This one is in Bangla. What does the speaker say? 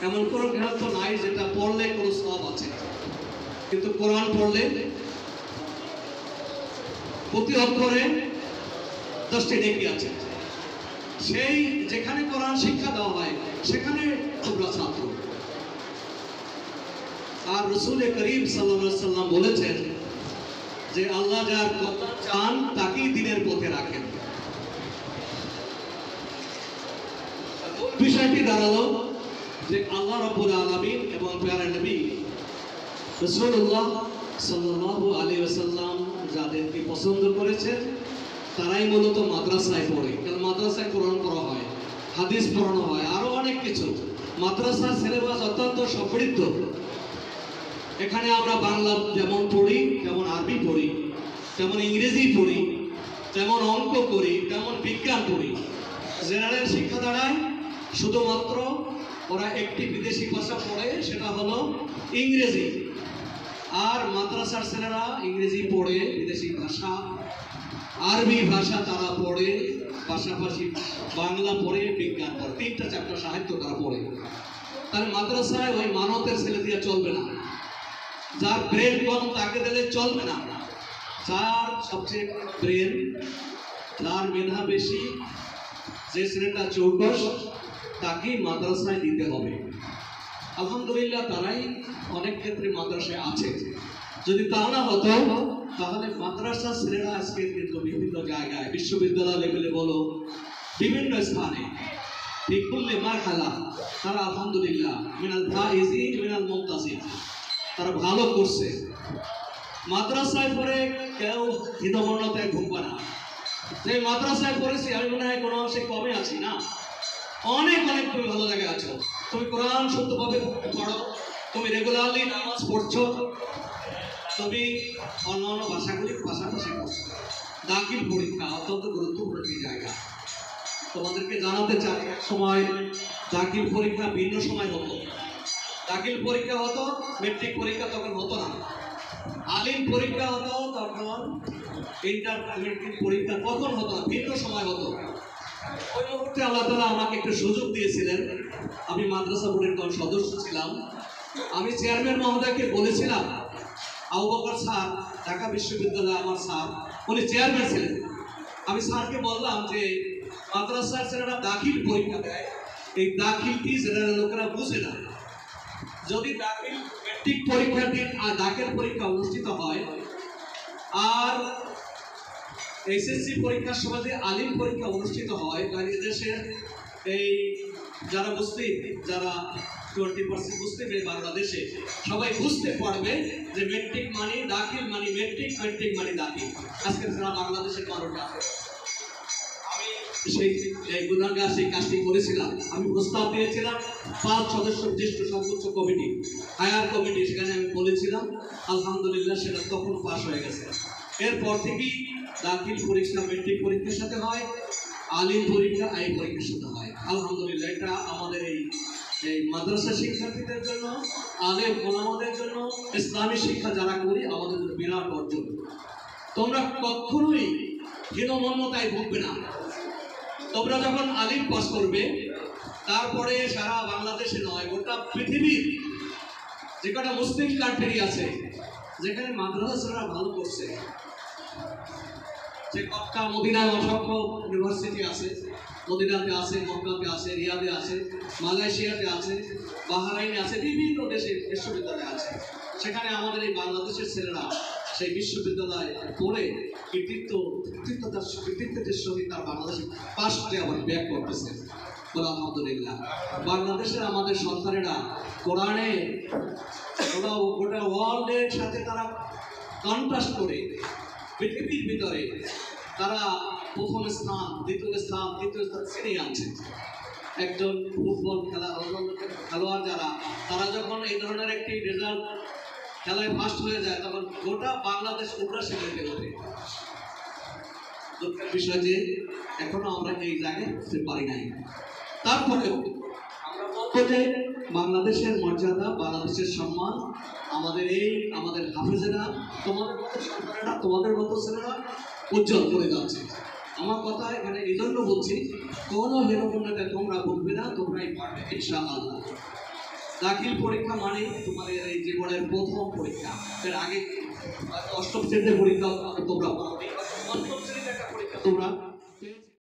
এমন কোনো গ্রন্থ নাই যেটা পড়লে কোনো সওয়াব আছে, কিন্তু কোরআন পড়লে প্রতি অক্ষরে 10টি নেকি আছে। সেই যেখানে কোরআন শিক্ষা দেওয়া হয় সেখানে তোমরা ছাত্র। আর রাসূল করিম সাল্লাল্লাহু আলাইহি সাল্লাম বলেছেন যে আল্লাহ যার কল্যাণ চান তাকেই দ্বীনের পথে রাখেন। বিষয়টি দাঁড়ালো যে আল্লাহ রাব্বুল আলামিন এবং প্যারা নবী রাসূলুল্লাহ সাল্লাল্লাহু আলাইহি ওয়াসাল্লাম যাদেরকে পছন্দ করেছেন তারাই মূলত মাদ্রাসায় পড়ে। কারণ মাদ্রাসায় কোরআন পড়া হয়, হাদিস পড়ানো হয়, আরো অনেক কিছু। মাদ্রাসার সিলেবাস অত্যন্ত সমৃদ্ধ। এখানে আমরা বাংলা যেমন পড়ি, তেমন আরবি পড়ি, তেমন ইংরেজি পড়ি, তেমন অঙ্ক করি, তেমন বিজ্ঞান পড়ি। জেনারেল শিক্ষা দাঁড়ায় শুধুমাত্র ওরা একটি বিদেশি ভাষা পড়ে, সেটা হলো ইংরেজি। আর মাদ্রাসার ছেলেরা ইংরেজি পড়ে, বিদেশি ভাষা, আরবি ভাষা তারা পড়ে, পাশাপাশি বাংলা পড়ে, বিজ্ঞান পড়ে, 3টা চ্যাপ্টার সাহিত্য তারা পড়ে। তাহলে মাদ্রাসায় ওই মানতের ছেলে দিয়ে চলবে না, যার ব্রেন কম তাকে দিলে চলবে না। যার সবচেয়ে ব্রেন, যার মেধা বেশি, যে ছেলেটা চৌকস, তাকেই মাদ্রাসায় দিতে হবে। আলহামদুলিল্লাহ তারাই অনেক ক্ষেত্রে মাদ্রাসায় আছে। যদি তা না হতো তাহলে মাদ্রাসা ছেলেরা আজকে কিন্তু বিভিন্ন জায়গায়, বিশ্ববিদ্যালয় লেভেলে বলো, বিভিন্ন স্থানে বিকুল্লে মারহালা তারা আলহামদুলিল্লাহ মিনাল ফাইজিন মিনাল মুমতাজিন, তারা ভালো করছে। মাদ্রাসায় পড়ে কেউ হৃদমন্যতায় ভুগবে না যে মাদ্রাসায় পড়েছি আমি মনে হয় কোনো অংশে কমে আছি। না, অনেক অনেক তুমি ভালো জায়গায় আছো। তুমি কোরআন শুদ্ধভাবে পড়ো, তুমি রেগুলারলি নামাজ পড়ছো, তুমি অন্য অন্য ভাষাগুলি পাশাপাশি করছো। দাখিল পরীক্ষা অত্যন্ত গুরুত্বপূর্ণ একটি জায়গা। তোমাদেরকে জানাতে চাই, এক সময় দাখিল পরীক্ষা ভিন্ন সময় হতো। দাখিল পরীক্ষা হতো, মেট্রিক পরীক্ষা তখন হতো না। আলিম পরীক্ষা হতো তখন, ইন্টারমিডিয়েট পরীক্ষা তখন হতো না, ভিন্ন সময় হতো। ওই মুহূর্তে আল্লাহ তাআলা আমাকে একটু সুযোগ দিয়েছিলেন। আমি মাদ্রাসা বোর্ডের কোন সদস্য ছিলাম। আমি চেয়ারম্যান মহোদয়কে বলেছিলাম, আবু বকর স্যার, ঢাকা বিশ্ববিদ্যালয় আমার স্যার, উনি চেয়ারম্যান ছিলেন। আমি স্যারকে বললাম যে মাদ্রাসার ছেলেরা দাখিল পরীক্ষা দেয়, এই দাখিলটি জেনারেল লোকেরা বুঝে না। যদি দাখিল মেট্রিক পরীক্ষার দিন আর দাখিল পরীক্ষা অনুষ্ঠিত হয়, আর এসএসসি পরীক্ষার সময় যে আলিম পরীক্ষা অনুষ্ঠিত হয়, তাহলে দেশের এই যারা মুসলিম, যারা 20% মুসলিম এই বাংলাদেশে, সবাই বুঝতে পারবে যে মেট্রিক মানে দাখিল মানে মেট্রিক, মেট্রিক মানে দাখিল। আজকে যারা বাংলাদেশের মানুষরা, আমি সেই গুণাগার সেই কাজটি করেছিলাম। আমি প্রস্তাব দিয়েছিলাম 5 সদস্য বিশিষ্ট সর্বোচ্চ কমিটি, হায়ার কমিটি, সেখানে আমি বলেছিলাম। আলহামদুলিল্লাহ সেটা তখন পাশ হয়ে গেছে। এরপর থেকেই দাখিল পরীক্ষা মেট্রিক পরীক্ষার সাথে হয়, আলিম পরীক্ষা এই পরীক্ষার সাথে হয়। আলহামদুলিল্লাহ এটা আমাদের এই মাদ্রাসা শিক্ষার্থীদের জন্য, আলেম ওলামাদের জন্য, ইসলামী শিক্ষা যারা করি আমাদের জন্য বিরাট অর্জন। তোমরা কখনোই হীনমন্যতায় ভুগবে না। তোমরা যখন আলিম পাস করবে, তারপরে সারা বাংলাদেশে নয়, গোটা পৃথিবীর যে কটা মুসলিম কান্ট্রি আছে যেখানে মাদ্রাসারা ভালো করছে, যে মক্কা মদিনায় অসংখ্য ইউনিভার্সিটি আছে, মদিনাতে আছে, মক্কাতে আছে, রিয়াদে আছে, মালয়েশিয়াতে আছে, বাহরাইনে আছে, বিভিন্ন দেশে বিশ্ববিদ্যালয় আছে। সেখানে আমাদের এই বাংলাদেশের ছেলেরা সেই বিশ্ববিদ্যালয়ে পড়ে কৃতিত্বের সহিত তার বাংলাদেশে পাশ করে আবার ব্যাক করতেছে। আলহামদুলিল্লাহ বাংলাদেশের আমাদের সন্তানেরা কোরআনে গোটা ওয়ার্ল্ডের সাথে তারা কন্ট্রাস্ট করে পৃথিবীর ভিতরে তারা প্রথম স্থান, দ্বিতীয় স্থান, তৃতীয় স্থান ছিনিয়ে আনছে। একজন ফুটবল খেলোয়াড় যারা, তারা যখন এই ধরনের একটি রেজাল্ট খেলায় ফার্স্ট হয়ে যায়, তখন গোটা বাংলাদেশ উল্লাসে মেতে ওঠে। দুঃখের বিষয় যে এখনো আমরা এই জায়গায় উঠতে পারি নাই। তারপরেও আমরা বলবো যে বাংলাদেশের মর্যাদা, বাংলাদেশের সম্মান আমাদের হাফেজেরা, তোমাদের মতো সন্তানেরা, তোমাদের মতো ছেলেরা উজ্জ্বল করে যাচ্ছে। আমার কথা এখানে এই জন্য বলছি, কোনো হীনমন্যতায় তোমরা ভুগবে না, তোমরাই পারবে ইনশাআল্লাহ। দাখিল পরীক্ষা মানে তোমাদের এই জীবনের প্রথম পরীক্ষা। এর আগে অষ্টম শ্রেণীতে পরীক্ষা তোমরা পাওনি, পঞ্চম শ্রেণীতে একটা পরীক্ষা তোমরা